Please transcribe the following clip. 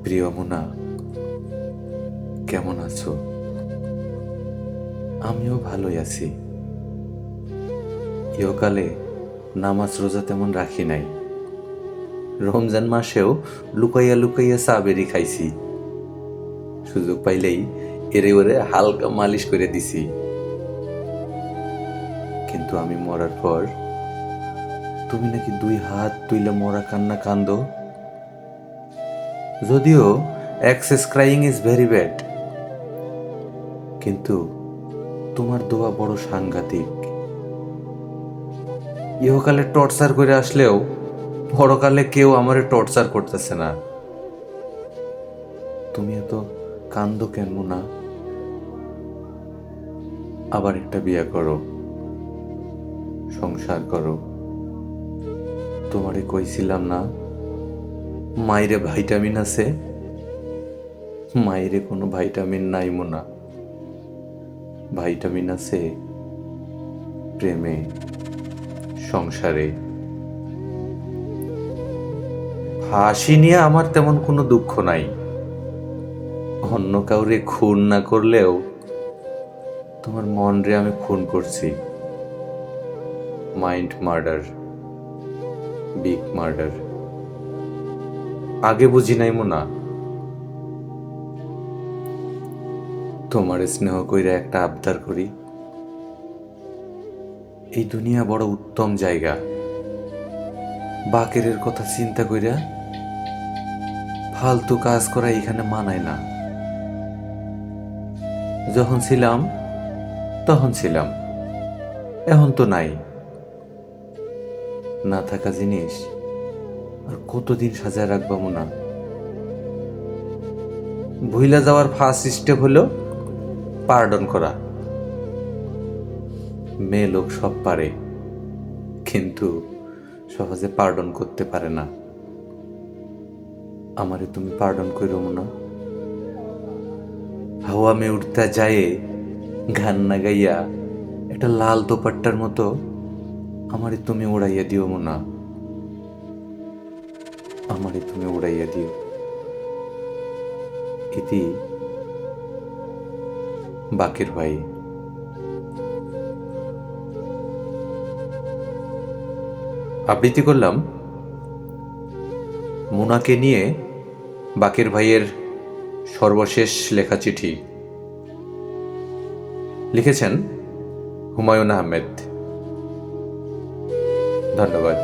প্রিয় মুনা, কেমন আছো? আমিও ভালোই আছি। ইহকালে নামাজ রোজা তেমন রাখি নাই। রমজান মাসেও লুকাইয়া লুকাইয়া সাবেরি খাইছি। সুযোগ পাইলেই এরে ওরে হালকা মালিশ করে দিছি। কিন্তু আমি মরার পর তুমি নাকি 2 হাত তুইলে মরা কান্না কান্দো। যদিও excess crying is very bad, কিন্তু তোমার দোয়া বড় সাংঘাতিক। ইহকালে টর্চার করে আসলেও পরকালে কেউ আমারে টর্চার করতেছে না। তুমি এত কান্দো কেন না? আবার একটা বিয়ে করো, সংসার করো। তোমারে কইছিলাম না মাইরে ভাইটামিন আছে? মাইরে কোনো ভাইটামিন নাই মোনা। ভাইটামিন আছে প্রেমে, সংসারে। হাসি নিয়ে আমার তেমন কোনো দুঃখ নাই। অন্য কাউরে খুন না করলেও তোমার মন রে আমি খুন করছি। Mind murder, big murder. আগে বুঝি নাই মোনা। তোমার স্নেহ কইরা একটা আবদার করি। এই দুনিয়া বড় উত্তম জায়গা। বাকেরের কথা চিন্তা কইরা ফালতু কাজ করা এখানে মানায় না। যখন ছিলাম তখন ছিলাম, এখন তো নাই। না থাকা জিনিস আর কতদিন সাজায় রাখবা মোনা? ভুইলা যাওয়ার ফার্স্ট স্টেপ হলো পার্ডন করা। মেয়ে লোক সব পারে, কিন্তু সহজে পার্ডন করতে পারে না। আমারে তুমি পার্ডন কইরো মোনা। হাওয়া মে উঠতে যায় গান না গাইয়া একটা লাল দোপাট্টার মতো আমারে তুমি উড়াইয়া দিও মোনা। আমারে তুমি উড়াইয়া দিও। ইতি বাকের ভাই। আবৃত্তি করলাম মুনাকে নিয়ে বাকের ভাইয়ের সর্বশেষ লেখা চিঠি। লিখেছেন হুমায়ুন আহমেদ। ধন্যবাদ।